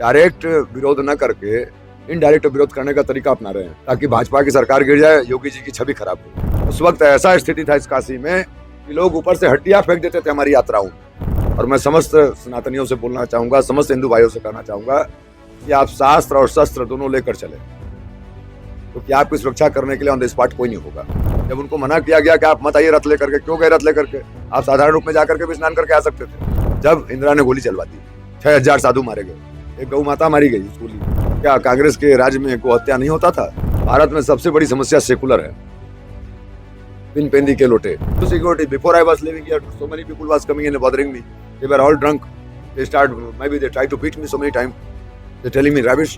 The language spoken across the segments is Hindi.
डायरेक्ट विरोध न करके इनडायरेक्ट विरोध करने का तरीका अपना रहे हैं ताकि भाजपा की सरकार गिर जाए, योगी जी की छवि खराब हो। उस वक्त ऐसा स्थिति था इस काशी में कि लोग ऊपर से हड्डियां फेंक देते थे हमारी यात्राओं में। और मैं समस्त सनातनियों से बोलना चाहूंगा, समस्त हिंदू भाइयों से कहना चाहूंगा कि आप शास्त्र और शस्त्र दोनों लेकर चले, क्योंकि तो आपकी सुरक्षा करने के लिए ऑन द स्पॉट कोई नहीं होगा। जब उनको मना किया गया कि आप मत आइए रथ लेकर के, क्यों गए रथ लेकर के? आप साधारण रूप में जाकर के भी स्नान करके आ सकते थे। जब इंदिरा ने गोली चलवा दी, 6000 साधु मारे गए, एक गौ माता मारी गई स्कूली। क्या कांग्रेस के राज्य में गौ हत्या नहीं होता था? भारत में सबसे बड़ी समस्या सेकुलर है, पिन पेंदी के लोटे। Security before I was living here, so many people was coming and bothering me. They were all drunk. They tried to beat me so many times. They telling me rubbish,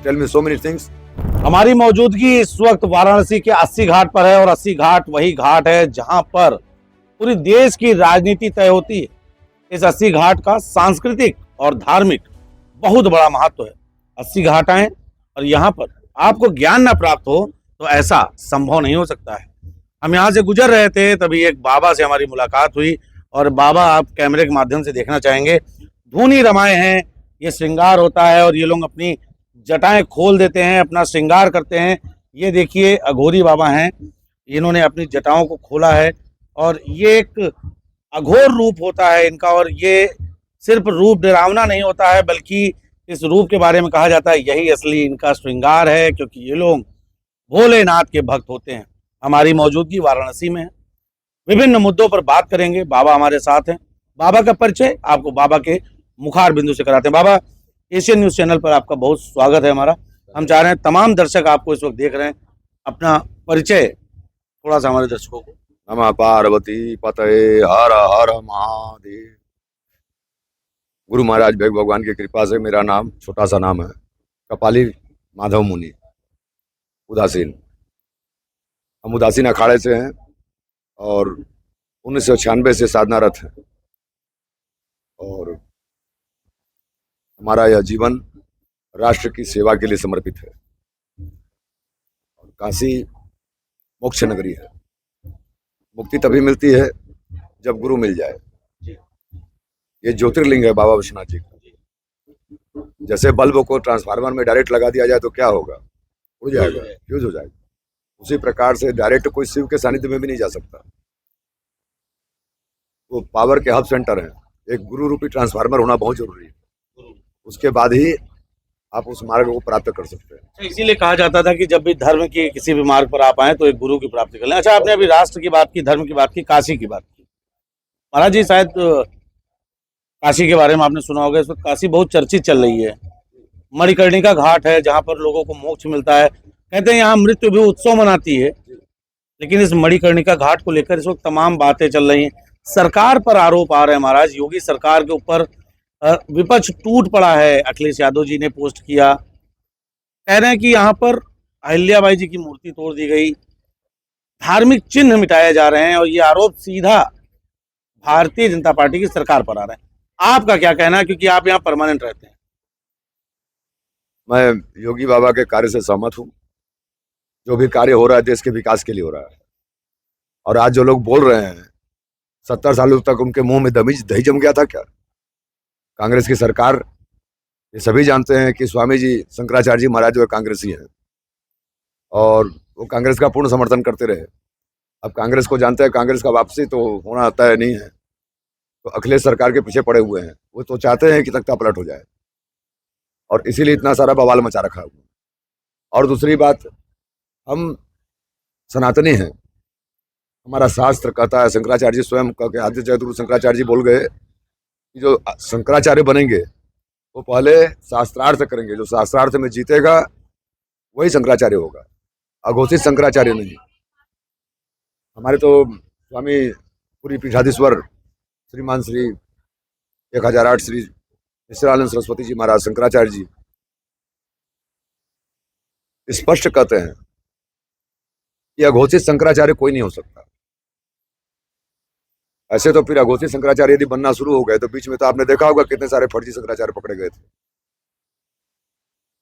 tell me so many things. हमारी मौजूदगी इस वक्त वाराणसी के 80 घाट पर है और 80 घाट वही घाट है जहां पर पूरी देश की राजनीति तय होती है। इस 80 घाट का सांस्कृतिक और धार्मिक बहुत बड़ा महत्व है। 80 घाट आए और यहाँ पर आपको ज्ञान न प्राप्त हो तो ऐसा संभव नहीं हो सकता है। हम यहाँ से गुजर रहे थे, तभी एक बाबा से हमारी मुलाकात हुई और बाबा आप कैमरे के माध्यम से देखना चाहेंगे, धूनी रमाए हैं, ये श्रृंगार होता है और ये लोग अपनी जटाएं खोल देते हैं, अपना श्रृंगार करते हैं। ये देखिए अघोरी बाबा हैं, इन्होंने अपनी जटाओं को खोला है और ये एक अघोर रूप होता है इनका। और ये सिर्फ रूप डरावना नहीं होता है, बल्कि इस रूप के बारे में कहा जाता है यही असली इनका श्रृंगार है, क्योंकि ये लोग भोलेनाथ के भक्त होते हैं। हमारी मौजूदगी वाराणसी में है, विभिन्न मुद्दों पर बात करेंगे। बाबा हमारे साथ हैं। बाबा का परिचय आपको बाबा के मुखार बिंदु से कराते हैं। बाबा, एशियन न्यूज चैनल पर आपका बहुत स्वागत है हमारा। हम चाह रहे हैं तमाम दर्शक आपको इस वक्त देख रहे हैं, अपना परिचय थोड़ा सा हमारे दर्शकों को। नमः पार्वती पतये हर हर महादेव। गुरु महाराज भेग भगवान की कृपा से मेरा नाम, छोटा सा नाम है, कपाली माधव मुनि उदासीन। हम उदासीन अखाड़े से हैं और 1996 से साधनारत हैं और हमारा यह जीवन राष्ट्र की सेवा के लिए समर्पित है। और काशी मोक्ष नगरी है। मुक्ति तभी मिलती है जब गुरु मिल जाए। ये ज्योतिर्लिंग है बाबा विश्वनाथ जी का। जैसे बल्ब को ट्रांसफार्मर में डायरेक्ट लगा दिया जाए तो क्या होगा? उड़ जाएगा, फ्यूज हो जाएगा। उसी प्रकार से डायरेक्ट कोई शिव के सानिध्य में भी नहीं जा सकता। वो पावर के हब सेंटर हैं। एक गुरु रूपी ट्रांसफार्मर होना बहुत जरूरी है, उसके बाद ही आप उस मार्ग को प्राप्त कर सकते हैं। इसीलिए कहा जाता था कि जब भी धर्म की किसी भी मार्ग पर आप आए तो एक गुरु की प्राप्ति कर लें। अच्छा, आपने अभी राष्ट्र की बात की, धर्म की बात की, काशी की बात की। महाराज जी, शायद काशी के बारे में आपने सुना होगा, इस वक्त काशी बहुत चर्चित चल रही है। मणिकर्णिका घाट है जहाँ पर लोगों को मोक्ष मिलता है। कहते हैं यहाँ मृत्यु भी उत्सव मनाती है, लेकिन इस मणिकर्णिका घाट को लेकर इस वक्त तमाम बातें चल रही हैं। सरकार पर आरोप आ रहे हैं महाराज, योगी सरकार के ऊपर विपक्ष टूट पड़ा है। अखिलेश यादव जी ने पोस्ट किया, कह रहे हैं कि यहाँ पर अहिल्याबाई जी की मूर्ति तोड़ दी गई, धार्मिक चिन्ह मिटाए जा रहे हैं और ये आरोप सीधा भारतीय जनता पार्टी की सरकार पर आ रहा है। आपका क्या कहना है, क्योंकि आप यहाँ परमानेंट रहते हैं? मैं योगी बाबा के कार्य से सहमत हूँ। जो भी कार्य हो रहा है देश के विकास के लिए हो रहा है। और आज जो लोग बोल रहे हैं, 70 सालों तक उनके मुंह में दही जम गया था क्या? कांग्रेस की सरकार, ये सभी जानते हैं कि स्वामी जी शंकराचार्य जी महाराज जो कांग्रेसी हैं और वो कांग्रेस का पूर्ण समर्थन करते रहे। अब कांग्रेस को जानते हैं, कांग्रेस का वापसी तो होना तय नहीं है, तो अखिलेश सरकार के पीछे पड़े हुए हैं। वो तो चाहते हैं कि तख्ता पलट हो जाए और इसीलिए इतना सारा बवाल मचा रखा है। और दूसरी बात, हम सनातनी हैं। हमारा शास्त्र कहता है, शंकराचार्य जी स्वयं कह के, आद्य जगत गुरु शंकराचार्य जी बोल गए कि जो शंकराचार्य बनेंगे वो पहले शास्त्रार्थ करेंगे। जो शास्त्रार्थ में जीतेगा वही शंकराचार्य होगा, अघोषित शंकराचार्य नहीं। हमारे तो स्वामी पूरी पीठाधीश्वर श्रीमान श्री 1008 श्री मिश्रानंद सरस्वती जी महाराज शंकराचार्य जी स्पष्ट कहते हैं कि अघोषित शंकराचार्य कोई नहीं हो सकता। ऐसे तो फिर अघोषित शंकराचार्य यदि बनना शुरू हो गए तो बीच में तो आपने देखा होगा कितने सारे फर्जी शंकराचार्य पकड़े गए थे।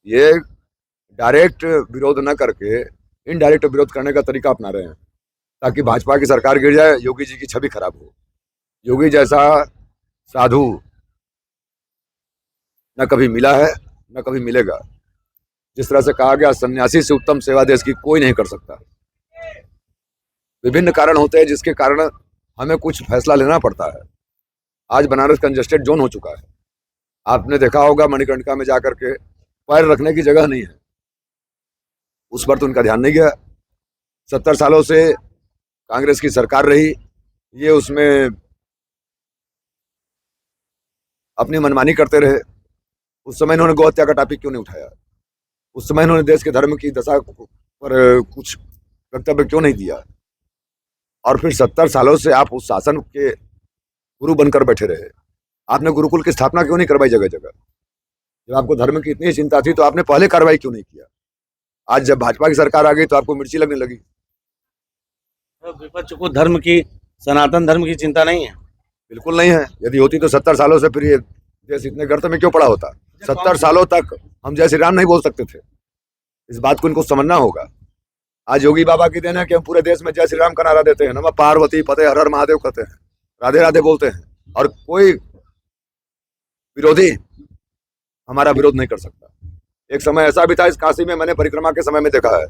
ये डायरेक्ट विरोध न करके इनडायरेक्ट विरोध करने का तरीका अपना रहे हैं ताकि भाजपा की सरकार गिर जाए, योगी जी की छवि खराब हो। योगी जैसा साधु न कभी मिला है न कभी मिलेगा। जिस तरह से कहा गया, सन्यासी से उत्तम सेवा देश की कोई नहीं कर सकता। विभिन्न कारण होते हैं जिसके कारण हमें कुछ फैसला लेना पड़ता है। आज बनारस कंजेस्टेड जोन हो चुका है। आपने देखा होगा मणिकर्णिका में जाकर के पैर रखने की जगह नहीं है, उस पर तो उनका ध्यान नहीं गया। 70 सालों से कांग्रेस की सरकार रही, ये उसमें अपनी मनमानी करते रहे। उस समय इन्होंने गौ हत्या का टॉपिक क्यों नहीं उठाया? उस समय इन्होंने देश के धर्म की दशा पर कुछ वक्तव्य क्यों नहीं दिया? और फिर 70 सालों से आप उस शासन के गुरु बनकर बैठे रहे। आपने गुरुकुल की स्थापना क्यों नहीं करवाई जगह जगह? जब आपको धर्म की इतनी चिंता थी तो आपने पहले कार्रवाई क्यों नहीं किया? आज जब भाजपा की सरकार आ गई तो आपको मिर्ची लगने लगी। विपक्ष को धर्म की, सनातन धर्म की चिंता नहीं है? बिल्कुल नहीं है। यदि होती तो 70 सालों से फिर ये देश इतने गर्त में क्यों पड़ा होता? 70 सालों तक हम जय श्री राम नहीं बोल सकते थे। इस बात को इनको समझना होगा। आज योगी बाबा की देन है कि हम पूरे देश में जय श्री राम का नारा देते हैं, नमः पार्वती पते हर हर महादेव कहते हैं, राधे राधे बोलते हैं, और कोई विरोधी हमारा विरोध नहीं कर सकता। एक समय ऐसा भी था इस काशी में, मैंने परिक्रमा के समय में देखा है।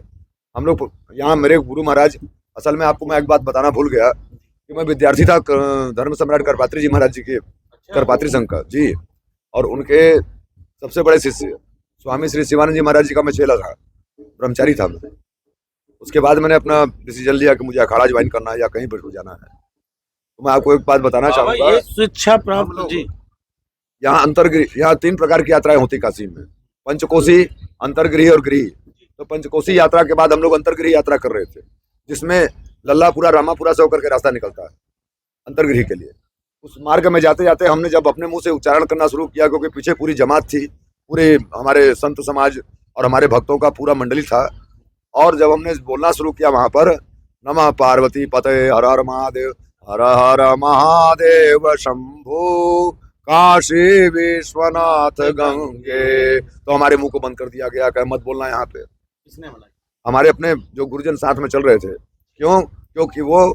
हम लोग यहाँ, मेरे गुरु महाराज, असल में आपको मैं एक बात बताना भूल गया कि मैं विद्यार्थी था धर्म सम्राट करपात्री जी महाराज जी के, करपात्री संघ का जी, और उनके सबसे बड़े शिष्य स्वामी श्री शिवानंद जी महाराज जी का मैं चेला था, ब्रह्मचारी था मैं। उसके बाद मैंने अपना डिसीजन लिया कि मुझे अखाड़ा ज्वाइन करना है या कहीं पर जाना है। तो मैं आपको एक बात बताना चाहूंगा, ये शिक्षा प्राप्त जी। यहाँ अंतर्गृह, यहाँ 3 प्रकार की यात्राएं होती काशी में, पंचकोशी, अंतर्गृह और गृह। तो पंचकोशी यात्रा के बाद हम लोग अंतर्गृह यात्रा कर रहे थे, जिसमें लल्लापुरा रामापुरा से होकर के रास्ता निकलता है अंतर्गृह के लिए। उस मार्ग में जाते जाते हमने जब अपने मुंह से उच्चारण करना शुरू किया, क्योंकि पीछे पूरी जमात थी, पूरे हमारे संत समाज और हमारे भक्तों का पूरा मंडली था, और जब हमने बोलना शुरू किया वहां पर, नमः पार्वती पते हर हर महादेव, हर हर महादेव शंभो काशी विश्वनाथ गंगे, तो हमारे मुंह को बंद कर दिया गया कि मत बोलना यहाँ पे। किसने बोला? हमारे अपने जो गुरुजन साथ में चल रहे थे। क्यों? क्योंकि वो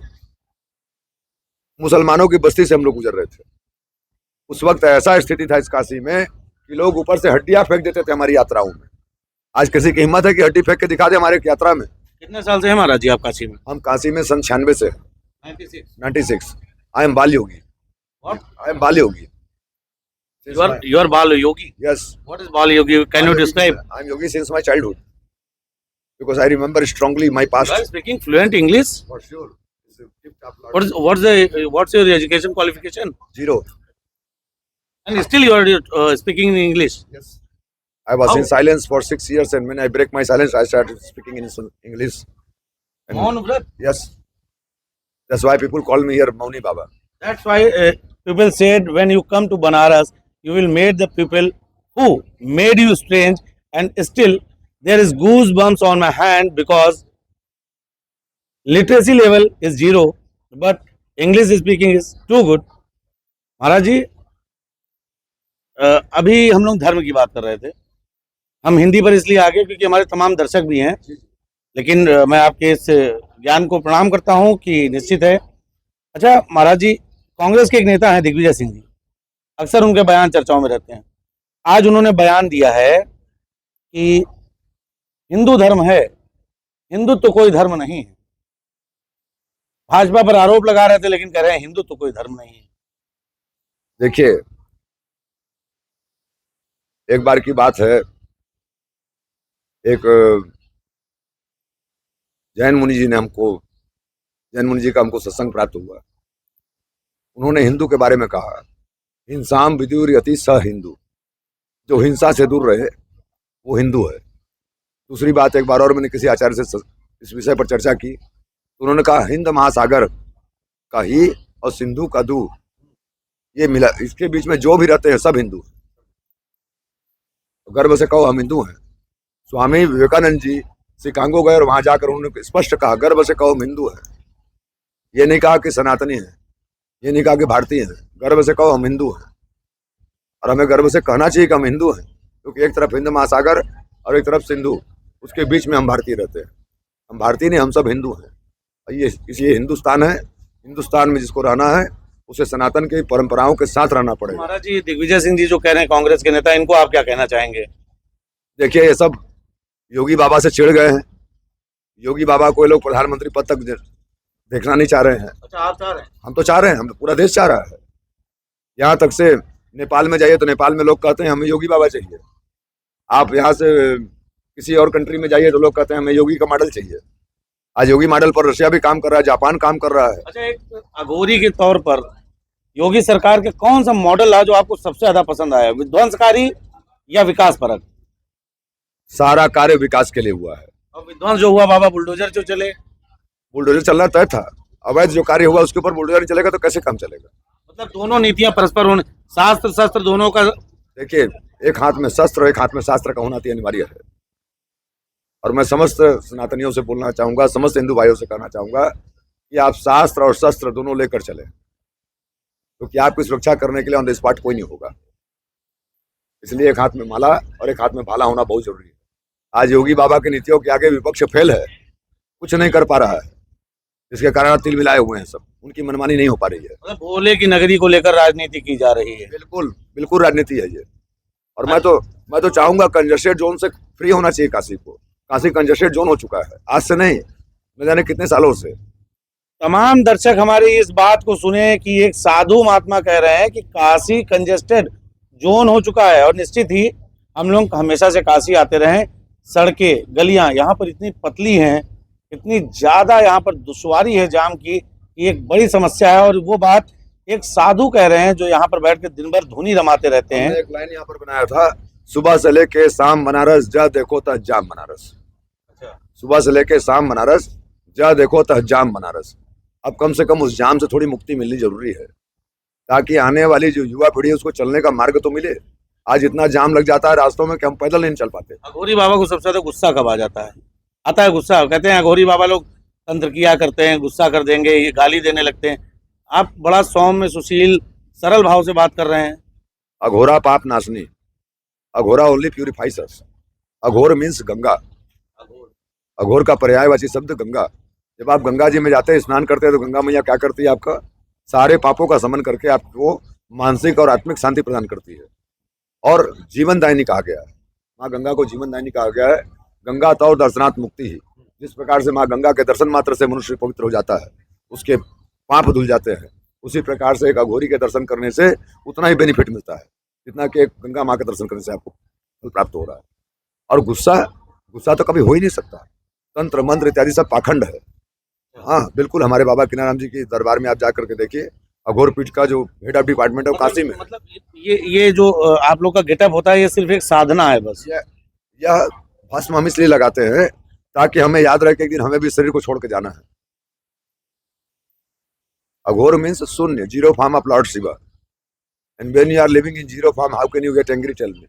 मुसलमानों की बस्ती से हम लोग गुजर रहे थे। उस वक्त ऐसा स्थिति था इस काशी में कि लोग ऊपर से हड्डियां फेंक देते थे हमारी यात्राओं में। आज किसी की हिम्मत है कि हड्डी फेंक के दिखा दे हमारे यात्रा में? कितने साल से है महाराज जी आप काशी में? हम काशी में सन 96 से। 96। आई एम बाल योगी। आई एम बाल योगी। You are Bal Yogi. Yes. What is Bal Yogi? Can you describe? I am yogi since my childhood, because I remember strongly my past. You are speaking fluent English. For sure. It's a tip-top lot. What's your education qualification? 0. And still you are speaking in English. Yes. I was How? in silence for 6 years, and when I break my silence, I started speaking in English. And Maun Vrat. yes, that's why people call me here Mauni Baba. That's why people said when you come to Banaras, you will meet the people who made you strange, and still there is goosebumps on my hand because literacy level is 0, but English speaking is too good. महाराज जी, अभी हम लोग धर्म की बात कर रहे थे। हम हिंदी पर इसलिए आगे क्योंकि हमारे तमाम दर्शक भी हैं, लेकिन मैं आपके इस ज्ञान को प्रणाम करता हूं कि निश्चित है। अच्छा महाराज जी, कांग्रेस के एक नेता हैं दिग्विजय सिंह जी, अक्सर उनके बयान चर्चाओं में रहते हैं। आज उन्होंने बयान दिया है कि हिंदू धर्म है, हिंदुत्व तो कोई धर्म नहीं है। भाजपा पर आरोप लगा रहे थे, लेकिन कह रहे हैं हिंदुत्व तो कोई धर्म नहीं है। देखिए, एक बार की बात है, एक जैन मुनि जी का हमको सत्संग प्राप्त हुआ। उन्होंने हिंदू के बारे में कहा, हिंसाम विदुर्यति स हिंदू, जो हिंसा से दूर रहे वो हिंदू है। दूसरी बात, एक बार और मैंने किसी आचार्य से इस विषय पर चर्चा की, तो उन्होंने कहा हिंद महासागर का ही और सिंधु का दू, ये मिला, इसके बीच में जो भी रहते हैं सब हिंदू। तो गर्व से कहो हम हिंदू हैं। स्वामी विवेकानंद जी शिकागो गए और वहां जाकर उन्होंने स्पष्ट कहा, गर्व से कहो हम हिंदू हैं। ये नहीं कहा कि सनातनी है, ये नहीं कहा कि भारतीय हैं, गर्व से कहो हम हिंदू हैं। और हमें गर्व से कहना चाहिए कि हम हिंदू हैं, क्योंकि एक तरफ हिंद महासागर और एक तरफ सिंधु, उसके बीच में हम भारतीय रहते हैं। हम भारतीय नहीं, हम सब हिंदू हैं। ये हिंदुस्तान है, हिंदुस्तान में जिसको रहना है उसे सनातन की परंपराओं के साथ रहना पड़ेगा। महाराज जी, दिग्विजय सिंह जी जो कह रहे हैं कांग्रेस के नेता, इनको आप क्या कहना चाहेंगे? देखिए, ये सब योगी बाबा से चिढ़ गए हैं। योगी बाबा को ये लोग प्रधानमंत्री पद तक देखना नहीं चाह रहे हैं। अच्छा, आप चाह रहे हैं? हम तो चाह रहे हैं, हम तो पूरा देश चाह रहा है। यहाँ तक से नेपाल में जाइए तो नेपाल में लोग कहते हैं हमें योगी बाबा चाहिए। आप यहाँ से किसी और कंट्री में जाइए तो लोग कहते हैं हमें योगी का मॉडल चाहिए। आज योगी मॉडल पर रशिया भी काम कर रहा है, जापान काम कर रहा है। अच्छा, एक अघोरी के तौर पर योगी सरकार के कौन सा मॉडल है जो आपको सबसे ज्यादा पसंद आया, विध्वंसकारी या विकास परक? सारा कार्य विकास के लिए हुआ है। और विध्वंस जो हुआ बाबा, बुलडोजर जो चले, बुलडोजर चलना तय था। अवैध जो कार्य हुआ उसके ऊपर बुलडोजर नहीं चलेगा तो कैसे काम चलेगा? मतलब दोनों नीतियां परस्पर होने, शास्त्र शस्त्र दोनों का। देखिए, एक हाथ में शस्त्र और एक हाथ में शास्त्र का होना अति अनिवार्य है। और मैं समस्त सनातनियों से बोलना चाहूंगा, समस्त हिंदू भाइयों से कहना चाहूंगा कि आप शास्त्र और शस्त्र दोनों लेकर चले, क्योंकि आपकी सुरक्षा करने के लिए ऑन द स्पॉट कोई नहीं होगा। इसलिए एक हाथ में माला और एक हाथ में भाला होना बहुत जरूरी है। आज योगी बाबा की नीतियों के आगे विपक्ष फेल है, कुछ नहीं कर पा रहा है, जिसके कारण तिल मिलाए हुए हैं सब। उनकी मनमानी नहीं हो पा रही है। मतलब भोले की नगरी को लेकर राजनीति की जा रही है। बिल्कुल बिल्कुल राजनीति है ये। और मैं तो चाहूंगा कंजेस्टेड जोन से फ्री होना चाहिए काशी को। काशी कंजेस्टेड जोन हो चुका है, आज से नहीं, न जाने कितने सालों से। तमाम दर्शक हमारी इस बात को सुने कि एक साधु महात्मा कह रहे हैं कि काशी कंजेस्टेड जोन हो चुका है। और निश्चित ही हम लोग हमेशा से काशी आते रहे, सड़कें गलियां यहाँ पर इतनी पतली हैं, इतनी ज्यादा यहाँ पर दुश्वारी है जाम की, ये एक बड़ी समस्या है। और वो बात एक साधु कह रहे हैं जो यहाँ पर बैठ के दिन भर धुनी रमाते रहते हैं। एक लाइन यहाँ पर बनाया था, सुबह से लेके शाम बनारस, जा देखो तह जाम बनारस। अच्छा, सुबह से लेके शाम बनारस, जा देखो तह जाम बनारस। अब कम से कम उस जाम से थोड़ी मुक्ति मिलनी जरूरी है, ताकि आने वाली जो युवा पीढ़ी है उसको चलने का मार्ग तो मिले। आज इतना जाम लग जाता है रास्तों में कि हम पैदल नहीं चल पाते। अघोरी बाबा को सबसे ज्यादा गुस्सा कब आ जाता है? आता है गुस्सा, कहते हैं अघोरी बाबा लोग तंत्र किया करते हैं, गुस्सा कर देंगे, ये गाली देने लगते हैं। आप बड़ा सौम्य, सुशील, सरल भाव से बात कर रहे हैं। अघोरा पाप नाशनी, अघोरा ओनली प्यूरिफाइज अस। अघोर मीन्स गंगा। अघोर का पर्यायवाची शब्द गंगा। जब आप गंगा जी में जाते हैं, स्नान करते हैं, तो गंगा मैया क्या करती है? आपका सारे पापों का समन करके आपको मानसिक और आत्मिक शांति प्रदान करती है। और जीवन दायिनी कहा गया है, माँ गंगा को जीवन दायिनी कहा गया है। गंगा तो दर्शनात् मुक्ति ही। जिस प्रकार से माँ गंगा के दर्शन मात्र से मनुष्य पवित्र हो जाता है, उसके पाप धुल जाते हैं, उसी प्रकार से एक अघोरी के दर्शन करने से उतना ही बेनिफिट मिलता है जितना कि एक गंगा माँ के दर्शन करने से आपको फल प्राप्त हो रहा है। और गुस्सा तो कभी हो ही नहीं सकता। तंत्र मंत्र इत्यादि सब पाखंड है। हाँ बिल्कुल, हमारे बाबा किनाराम जी की दरबार में आप जाकर के देखिए, अघोर पीठ का जो हेड ऑफ डिपार्टमेंट है वो काशी में। मतलब ये जो आप लोग का गेटअप होता है, ये सिर्फ एक साधना है बस? यह भस्म हम इसलिए लगाते हैं ताकि हमें याद रहे कि एक दिन हमें भी शरीर को छोड़ के जाना है। अघोर मीन्स शून्य, zero form of lord Shiva. And when you are living in zero form, how can you get angry? Tell me.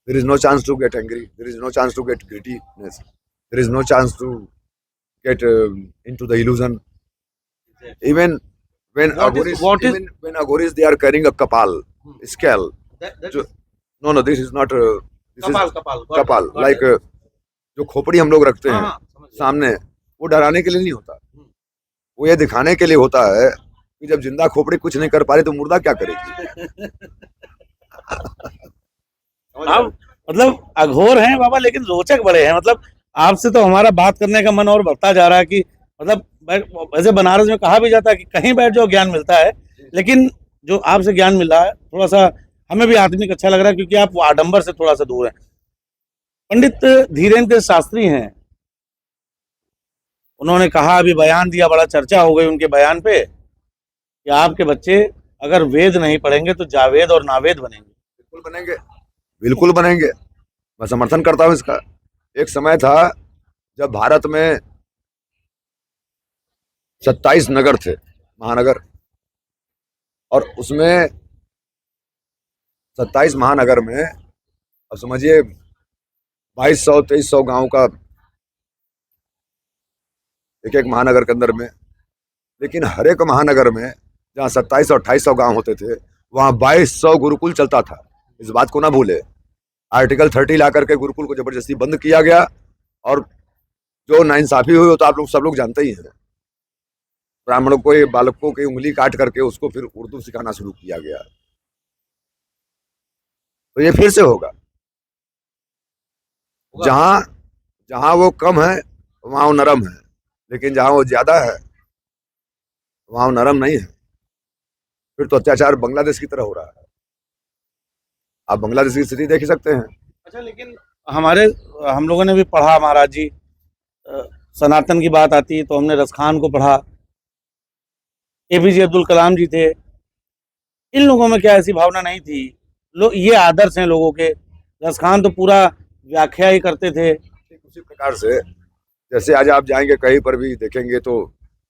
There is no chance to get angry, there is no chance to get greediness, there is no chance to get into the illusion. Even when Aghoris they are carrying a kapal scale. No, this is not. This is kapal. Like जो खोपड़ी हम लोग रखते हैं सामने, वो डराने के लिए नहीं होता, वो ये दिखाने के लिए होता है कि जब जिंदा खोपड़ी कुछ नहीं कर पा रही तो मुर्दा क्या करेगी। आप मतलब अघोर हैं बाबा, लेकिन रोचक बड़े हैं। मतलब आपसे तो हमारा बात करने का मन और बढ़ता जा रहा है कि मतलब वैसे बनारस में कहा भी जाता है कि कहीं बैठ जाओ ज्ञान मिलता है, लेकिन जो आपसे ज्ञान मिल रहा है थोड़ा सा हमें भी आत्मिक अच्छा लग रहा है, क्योंकि आप वो आडंबर से थोड़ा सा दूर हैं। पंडित धीरेन्द्र शास्त्री हैं, उन्होंने कहा, अभी बयान दिया, बड़ा चर्चा हो गई उनके बयान पे कि आपके बच्चे अगर वेद नहीं पढ़ेंगे तो जावेद और नावेद बनेंगे। बिल्कुल बनेंगे, बिल्कुल बनेंगे, मैं समर्थन करता हूँ इसका। एक समय था जब भारत में 27 नगर थे, महानगर, और उसमें 27 महानगर में अब समझिए 2200-2300 गांव का एक महानगर के अंदर में। लेकिन हर एक महानगर में जहाँ 2700 और 2800 गांव होते थे, वहाँ 2200 गुरुकुल चलता था। इस बात को ना भूले। आर्टिकल 30 ला करके गुरुकुल को जबरदस्ती बंद किया गया, और जो नाइंसाफी हुई वो तो आप लोग सब लोग जानते ही हैं। ब्राह्मणों को, ये बालकों की उंगली काट करके उसको फिर उर्दू सिखाना शुरू किया गया। तो ये फिर से होगा। जहां जहां वो कम है वहां वो नरम है, लेकिन जहां वो ज्यादा है वहां वो नरम नहीं है। फिर तो अत्याचार बांग्लादेश की तरह हो रहा है। आप बांग्लादेश की स्थिति देख ही सकते हैं। अच्छा, लेकिन हमारे हम लोगों ने भी पढ़ा महाराज जी, सनातन की बात आती है तो हमने रसखान को पढ़ा, एपीजे अब्दुल कलाम जी थे। इन लोगों में क्या ऐसी भावना नहीं थी? लोग, ये आदर्श हैं लोगों के। रसखान तो पूरा व्याख्या ही करते थे। ठीक उसी प्रकार से जैसे आज आप जाएंगे कहीं पर भी देखेंगे तो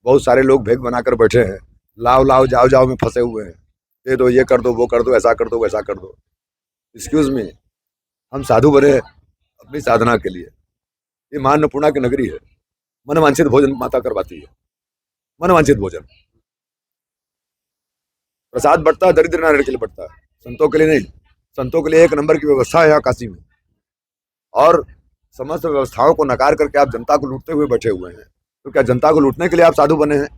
बहुत सारे लोग भेद बनाकर बैठे हैं, लाओ लाओ जाओ जाओ में फंसे हुए हैं। दे दो, ये कर दो, वो कर दो, ऐसा कर दो, वैसा कर दो। एक्सक्यूज मी, हम साधु बने अपनी साधना के लिए। ये मां अन्नपूर्णा की नगरी है। मनवांछित भोजन माता करवाती है, मनवांछित भोजन। प्रसाद बढ़ता है दरिद्र नारायण के लिए बढ़ता है, संतों के लिए नहीं। संतों के लिए एक नंबर की व्यवस्था है यहाँ काशी में, और समस्त व्यवस्थाओं को नकार करके आप जनता को लूटते हुए बैठे हुए हैं। तो क्या जनता को लूटने के लिए आप साधु बने हैं?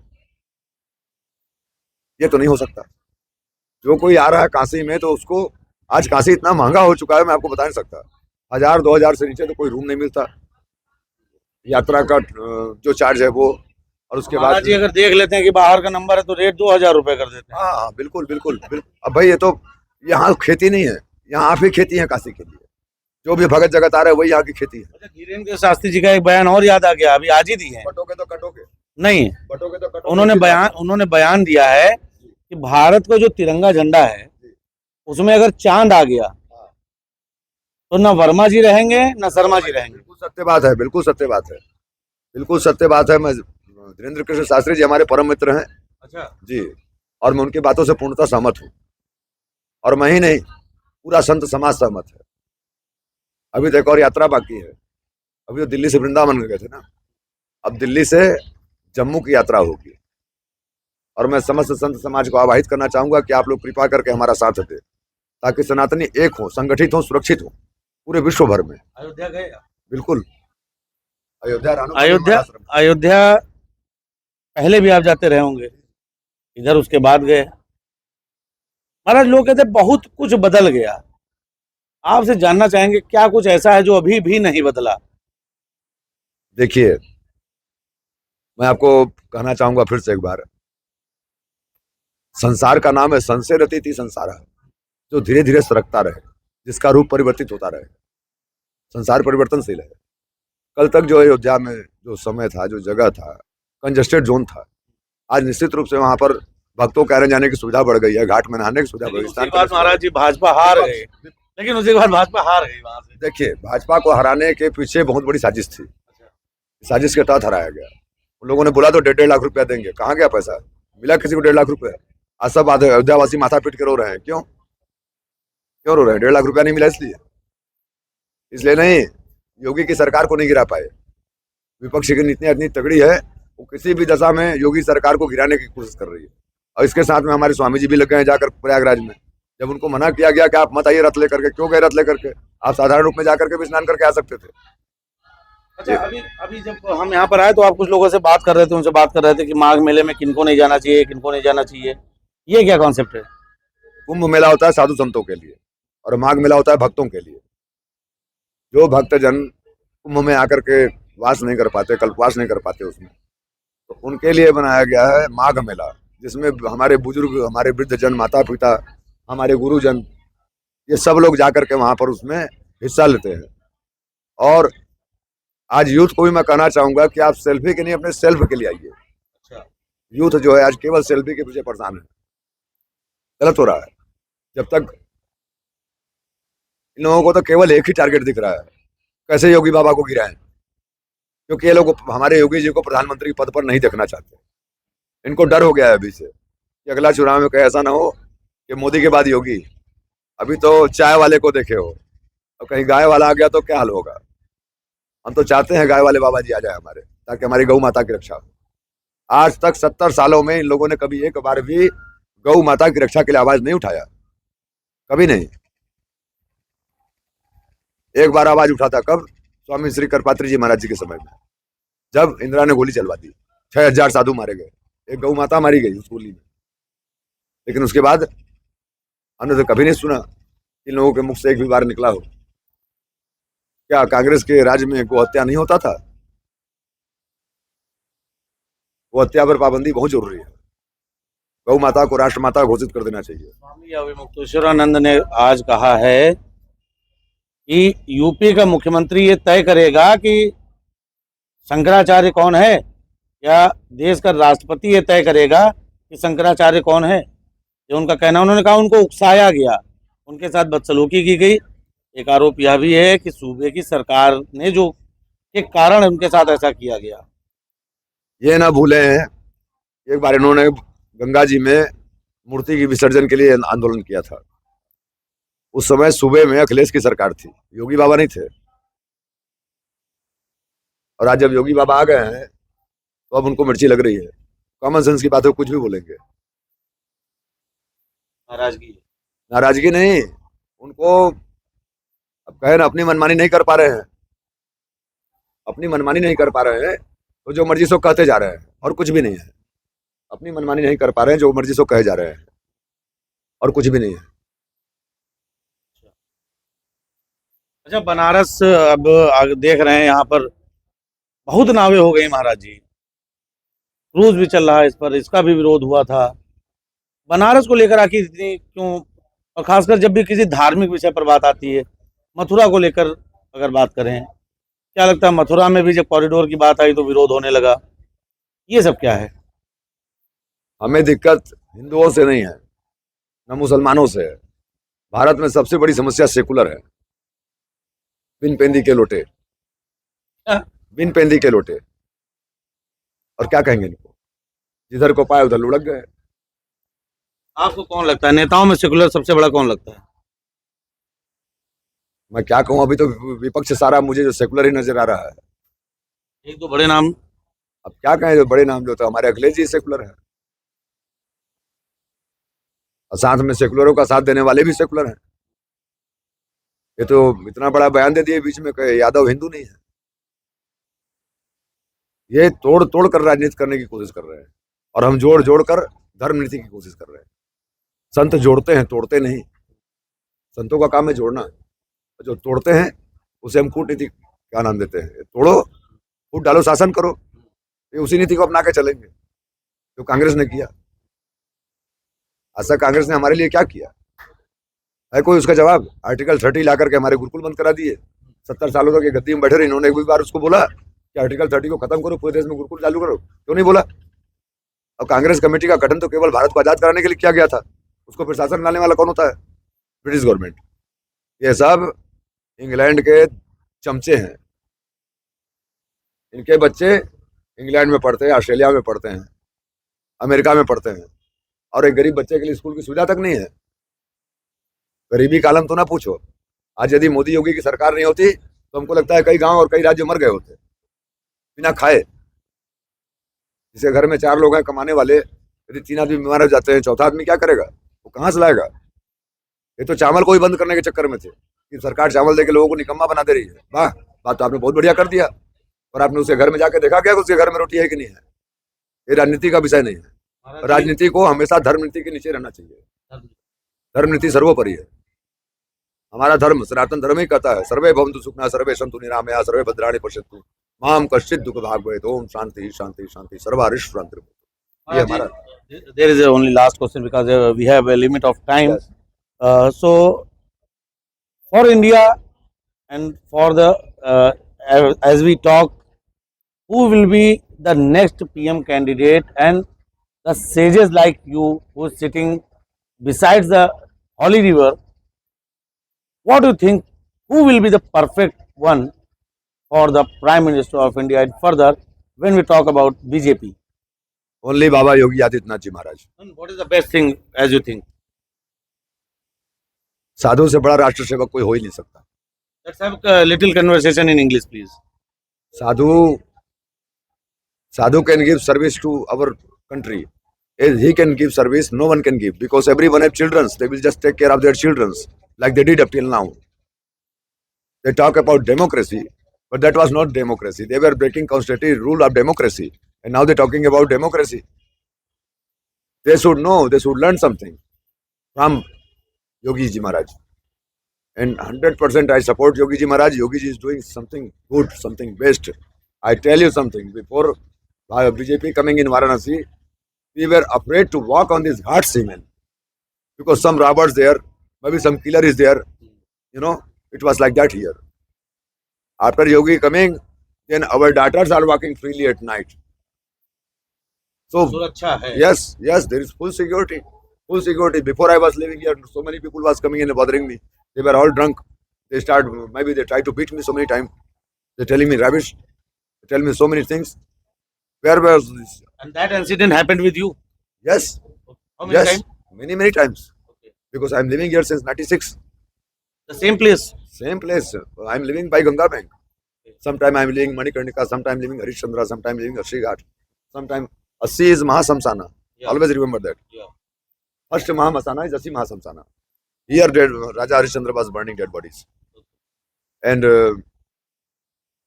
ये तो नहीं हो सकता। जो कोई आ रहा है काशी में तो उसको, आज काशी इतना महंगा हो चुका है मैं आपको बता नहीं सकता। 1000-2000 से नीचे तो कोई रूम नहीं मिलता। यात्रा का जो चार्ज है वो, और उसके बाद महाराज जी अगर देख लेते हैं कि बाहर का नंबर है तो रेट 2000 रुपए कर देते हैं। हाँ हाँ, बिल्कुल बिल्कुल बिल्कुल। अब भाई ये तो यहाँ खेती नहीं है, यहाँ आप ही खेती है काशी के लिए। जो भी भगत जगत आ रहा है वही यहाँ की खेती है। अच्छा, धीरेन्द्र शास्त्री जी का एक बयान और याद आ गया, अभी आज ही दिए हैं। बटोगे तो कटोगे, नहीं, बटोगे तो कटोगे। उन्होंने बयान दिया है कि भारत का जो तिरंगा झंडा है उसमें अगर चांद आ गया तो ना वर्मा जी रहेंगे ना शर्मा जी रहेंगे। बिल्कुल सत्य बात है, बिल्कुल सत्य बात है, बिल्कुल सत्य बात है। मैं धीरेन्द्र कृष्ण शास्त्री जी हमारे परम मित्र हैं। अच्छा जी, और मैं उनकी बातों से पूर्णतः सहमत हूँ। और मैं ही नहीं, पूरा संत समाज सहमत है। अभी तो एक और यात्रा बाकी है। अभी तो दिल्ली से वृंदावन गए थे ना, अब दिल्ली से जम्मू की यात्रा होगी। और मैं समस्त संत समाज को आवाहित करना चाहूंगा कि आप लोग कृपा करके हमारा साथ दें, ताकि सनातनी एक हो, संगठित हो, सुरक्षित हो पूरे विश्व भर में। अयोध्या गए? बिल्कुल। अयोध्या अयोध्या अयोध्या पहले भी आप जाते रहे होंगे, इधर उसके बाद गए। महाराज, लोग कहते बहुत कुछ बदल गया। आपसे जानना चाहेंगे क्या कुछ ऐसा है जो अभी भी नहीं बदला? देखिए, मैं आपको कहना चाहूंगा फिर से एक बार, संसार का नाम है संशय रति थी संसार, जो धीरे धीरे सरकता रहे, जिसका रूप परिवर्तित होता रहे। संसार परिवर्तनशील है। कल तक जो अयोध्या में जो समय था, जो जगह था, कंजस्टेड जोन था, आज निश्चित रूप से वहां पर भक्तों के आने जाने की सुविधा बढ़ गई है, घाट में नहाने की सुविधा बढ़ गई। उसके बाद महाराज जी भाजपा हार गए, लेकिन उसके बाद भाजपा हार गई वहां से। देखिए, भाजपा को हराने के पीछे बहुत बड़ी साजिश थी। साजिश के तहत हराया गया। उन लोगों ने बोला तो 1.5 लाख रुपया देंगे, कहाँ गया पैसा? मिला किसी को 1.5 लाख रुपया? आज सब अयोध्यावासी माथा पीट के रो रहे हैं। क्यों क्यों रो रहे हैं? 1.5 लाख रुपया नहीं मिला इसलिए नहीं, योगी की सरकार को नहीं गिरा पाए। विपक्ष की नीतियां इतनी तगड़ी है, वो किसी भी दशा में योगी सरकार को गिराने की कोशिश कर रही है। और इसके साथ में हमारे स्वामी जी भी लग गए हैं जाकर प्रयागराज में। जब उनको मना किया गया कि आप मत आइए रथ लेकर के, क्यों गए रथ लेकर के? आप साधारण रूप में जाकर के भी स्नान करके आ सकते थे। अच्छा, अभी जब हम यहाँ पर आए तो आप कुछ लोगों से बात कर रहे थे, उनसे बात कर रहे थे कि माघ मेले में किनको नहीं जाना चाहिए, किनको नहीं जाना चाहिए। ये क्या कॉन्सेप्ट है? कुंभ मेला होता है साधु संतों के लिए, और माघ मेला होता है भक्तों के लिए। जो भक्तजन कुंभ में आकर के वास नहीं कर पाते, कल्पवास नहीं कर पाते उसमें, तो उनके लिए बनाया गया है माघ मेला, जिसमें हमारे बुजुर्ग, हमारे वृद्धजन, माता पिता, हमारे गुरुजन, ये सब लोग जाकर के वहां पर उसमें हिस्सा लेते हैं। और आज यूथ को भी मैं कहना चाहूंगा कि आप सेल्फी के नहीं, अपने सेल्फ के लिए आइए। अच्छा, यूथ जो है आज केवल सेल्फी के पीछे परेशान है। गलत हो रहा है। जब तक इन लोगों को तो केवल एक ही टारगेट दिख रहा है, कैसे योगी बाबा को गिराएं, क्योंकि ये लोग हमारे योगी जी को प्रधानमंत्री पद पर नहीं देखना चाहते। इनको डर हो गया है अभी से कि अगला चुनाव में कहीं ऐसा ना हो कि मोदी के बाद योगी। अभी तो चाय वाले को देखे हो, और कहीं गाय वाला आ गया तो क्या हाल होगा? हम तो चाहते हैं गाय वाले बाबा जी आ जाए हमारे, ताकि हमारी गौ माता की रक्षा हो। आज तक 70 सालों में इन लोगों ने कभी एक बार भी गौ माता की रक्षा के लिए आवाज नहीं उठाया, कभी नहीं। एक बार आवाज उठा था, कब? स्वामी श्री करपात्री जी महाराज जी के समय में, जब इंदिरा ने गोली चलवा दी, 6000 साधु मारे गए। एक गौ माता मारी गई उस गोली में, लेकिन उसके बाद हमने तो कभी नहीं सुना इन लोगों के मुख से एक भी बार निकला हो। क्या कांग्रेस के राज में गौ हत्या नहीं होता था? गौ हत्या पर पाबंदी बहुत जरूरी है। गौ माता को राष्ट्र माता घोषित कर देना चाहिए। स्वामी अविमुक्तेश्वरानंद ने आज कहा है कि यूपी का मुख्यमंत्री ये तय करेगा कि शंकराचार्य कौन है, या देश का राष्ट्रपति ये तय करेगा कि शंकराचार्य कौन है। ये उनका कहना। उन्होंने कहा उनको उकसाया गया, उनके साथ बदसलूकी की गई। एक आरोप यह भी है कि सूबे की सरकार ने जो के कारण उनके साथ ऐसा किया गया। ये ना भूले हैं, एक बार इन्होंने गंगा जी में मूर्ति की विसर्जन के लिए आंदोलन किया था। उस समय सूबे में अखिलेश की सरकार थी, योगी बाबा नहीं थे। और आज जब योगी बाबा आ गए हैं तो अब उनको मिर्ची लग रही है। कॉमन सेंस की बात है, कुछ भी बोलेंगे। नाराजगी नहीं, उनको अब कहे ना अपनी मनमानी नहीं कर पा रहे हैं, अपनी मनमानी नहीं कर पा रहे हैं तो जो मर्जी सो कहते जा रहे हैं, और कुछ भी नहीं है। अपनी मनमानी नहीं कर पा रहे हैं, जो मर्जी सो कहे जा रहे हैं, और कुछ भी नहीं है। अच्छा, बनारस अब देख रहे हैं यहाँ पर बहुत नावें हो गई महाराज जी, क्रूज भी चल रहा है इस पर, इसका भी विरोध हुआ था। बनारस को लेकर आखिर इतनी क्यों, और खासकर जब भी किसी धार्मिक विषय पर बात आती है, मथुरा को लेकर अगर बात करें, क्या लगता है मथुरा में भी जब कॉरिडोर की बात आई तो विरोध होने लगा, ये सब क्या है? हमें दिक्कत हिंदुओं से नहीं है, न मुसलमानों से है। भारत में सबसे बड़ी समस्या सेकुलर है। बिन पेंदी के लोटे, बिन पेंदी के लोटे। और क्या कहेंगे इनको, जिधर को पाए उधर लुढ़क गए। आपको कौन लगता है नेताओं में सेकुलर सबसे बड़ा कौन लगता है? मैं क्या कहूं, अभी तो विपक्ष सारा मुझे जो सेकुलर ही नजर आ रहा है। एक दो बड़े नाम। अब क्या कहें, जो बड़े नाम जो तो हमारे अखिलेश जी सेकुलर है, और साथ में सेकुलरों का साथ देने वाले भी सेकुलर हैं। ये तो इतना बड़ा बयान दे दिए बीच में कि यादव हिंदू नहीं है। ये तोड़ तोड़ कर राजनीति करने की कोशिश कर रहे हैं, और हम जोड़ जोड़ कर धर्म नीति की कोशिश कर रहे हैं। संत जोड़ते हैं, तोड़ते नहीं। संतों का काम है जोड़ना, जो तोड़ते हैं उसे हम कूटनीति क्या नाम देते हैं। तोड़ो, फूट डालो, शासन करो। ये उसी नीति को अपना के चलेंगे जो कांग्रेस ने किया। ऐसा कांग्रेस ने हमारे लिए क्या किया है कोई उसका जवाब? आर्टिकल 30 ला करके हमारे गुरुकुल बंद करा दिए। 70 सालों तक ये गद्दी में बैठे रहे, इन्होंने एक भी बार उसको बोला कि आर्टिकल 30 को खत्म करो, पूरे देश में गुरुकुल चालू करो? क्यों नहीं बोला? और कांग्रेस कमेटी का गठन तो केवल भारत को आजाद कराने के लिए किया गया था। उसको फिर शासन लाने वाला कौन होता है? British government. ये सब इंग्लैंड के चमचे हैं। इनके बच्चे इंग्लैंड में पढ़ते हैं, ऑस्ट्रेलिया में पढ़ते हैं, अमेरिका में पढ़ते हैं, और एक गरीब बच्चे के लिए स्कूल की सुविधा तक नहीं है। गरीबी का आलम तो ना पूछो। आज यदि मोदी योगी की सरकार नहीं होती तो हमको लगता है कई गांव और कई राज्य मर गए होते बिना खाए। जिसे घर में 4 लोग हैं कमाने वाले, यदि 3 आदमी बीमार हो जाते हैं, चौथा आदमी क्या करेगा? वो कहाँ से लाएगा? ये तो चावल को ही बंद करने के चक्कर में थे कि सरकार चावल देके लोगों को निकम्मा बना दे रही है। वाह, बात तो आपने बहुत बढ़िया कर दिया। और आपने उसके घर में जाके देखा क्या उसके घर में रोटी है कि नहीं है? ये राजनीति का विषय नहीं है। राजनीति को हमेशा धर्म नीति के नीचे रहना चाहिए। धर्म नीति सर्वोपरि है। हमारा धर्म, सनातन धर्म ही कहता है सर्वे भवन्तु सुखिनः सर्वे सन्तु निरामया सर्वे भद्राणि पश्यन्तु माम कश्चित् दुःख भाग् भवेत्। ओम शांति शांति शांति सर्वारिष्ट शांति। ये हमारा। There is only last question because we have a limit of time. Yes. So for India and for the as we talk, who will be the next PM candidate, and the sages like you who is sitting besides the Holy River, what do you think, who will be the perfect one for the Prime Minister of India? And further, when we talk about BJP, only Baba Yogi Adityanath ji Maharaj. what is the best thing as you think? साधु से बड़ा राष्ट्र सेवक कोई हो ही नहीं सकता। Let's have a little conversation in English, please. Sadhu can give service to our country. If he can give service, no one can give, because everyone have children. They will just take care of their children like they did up till now. They talk about democracy, but that was not democracy. They were breaking constitutional rule of democracy, and now they're talking about democracy. they should know, they should learn something from Yogi Ji Maharaj. And 100% I support Yogi Ji Maharaj. Yogi Ji is doing something good, something best. I tell you something, before BJP coming in Varanasi, we were afraid to walk on these ghats, man, because some robbers there, maybe some killer is there. You know, it was like that here. After Yogi coming, then our daughters are walking freely at night. So सुरक्षा है। yes, there is full security. Full security. Before I was living here, so many people was coming and bothering me. They were all drunk. They tried to beat me so many times. They're telling me rubbish. They tell me so many things. Where was this? And that incident happened with you? Yes. How many Yes. times? Many times. Okay. Because I'm living here since 96. The same place? Same place. I'm living by Ganga Bank. Sometime I'm living Manikarnika, sometime living Harishchandra, sometime living Assi Ghat. Sometime Assi is Mahasamsana. Yeah. Always remember that. Yeah. First Mahamasana is Assi Mahasamsana. Here Raja Harishchandra was burning dead bodies. And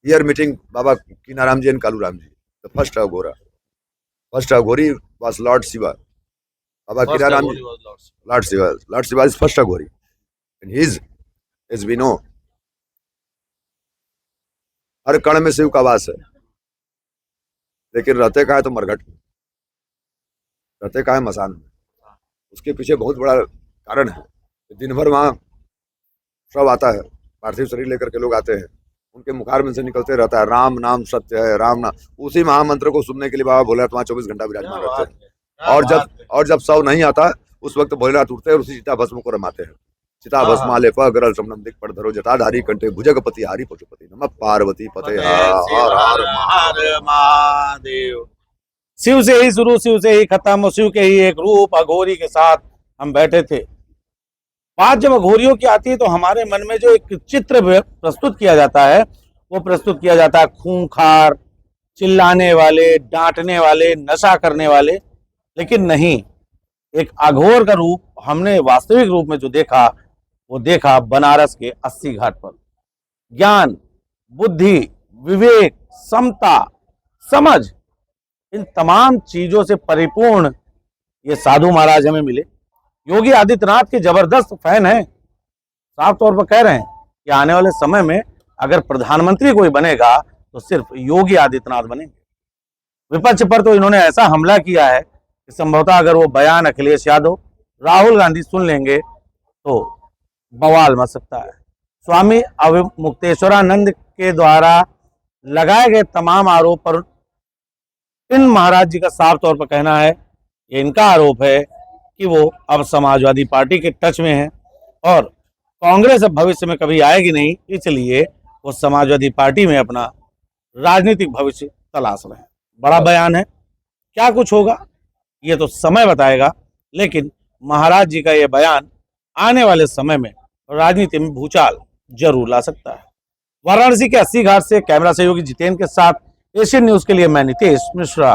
here meeting Baba Kinaramji and Kaluramji. The first Aghora. First Aghori was Lord Shiva. Baba First Kinaramji, Aghori was Lord's. Lord Shiva. Lord Shiva is first Aghori. And his, as we know, हर कण में शिव का वास है, लेकिन रहते कहाँ है तो मरघट में, रहते कहाँ है मसान में। उसके पीछे बहुत बड़ा कारण है। दिन भर वहाँ सब आता है, पार्थिव शरीर लेकर के लोग आते हैं, उनके मुखार में से निकलते रहता है राम नाम सत्य है, राम नाम। उसी महामंत्र को सुनने के लिए बाबा भोलेनाथ वहाँ 24 घंटा विराजमान रहते हैं। और जब सौ नहीं आता, उस वक्त भोलेनाथ उठते हैं और उसी चिता भस्म को रमाते हैं। चिता भस्माले गरल समनम दिख पर धरो जटाधारी कंठे भुजगपति हारी पशुपति नमः पार्वती पते हर हर महादेव। शिव से ही शुरू, शिव से ही खत्म, शिव के ही एक रूप अघोरी के साथ हम बैठे थे। बात जब अघोरियों की आती है तो हमारे मन में जो एक चित्र प्रस्तुत किया जाता है, वो प्रस्तुत किया जाता है खूंखार, चिल्लाने वाले, डांटने वाले, नशा करने वाले। लेकिन नहीं, एक अघोर का रूप हमने वास्तविक रूप में जो देखा, वो देखा बनारस के 80 घाट पर। ज्ञान, बुद्धि, विवेक, समता, समझ, इन तमाम चीजों से परिपूर्ण ये साधु महाराज हमें मिले। योगी आदित्यनाथ के जबरदस्त फैन हैं, साफ तौर पर कह रहे हैं कि आने वाले समय में अगर प्रधानमंत्री कोई बनेगा तो सिर्फ योगी आदित्यनाथ बनेंगे। विपक्ष पर तो इन्होंने ऐसा हमला किया है कि संभवतः अगर वो बयान अखिलेश यादव, राहुल गांधी सुन लेंगे तो बवाल मच सकता है। स्वामी अवमुक्तेश्वरानंद के द्वारा लगाए गए तमाम आरोप पर इन महाराज जी का साफ तौर पर कहना है, ये इनका आरोप है कि वो अब समाजवादी पार्टी के टच में हैं और कांग्रेस अब भविष्य में कभी आएगी नहीं, इसलिए वो समाजवादी पार्टी में अपना राजनीतिक भविष्य तलाश रहे हैं। बड़ा बयान है, क्या कुछ होगा ये तो समय बताएगा, लेकिन महाराज जी का ये बयान आने वाले समय में राजनीति में भूचाल जरूर ला सकता है। वाराणसी के 80 घाट से कैमरा सहयोगी जितेंद्र के साथ एशियन न्यूज के लिए मैं नितेश मिश्रा।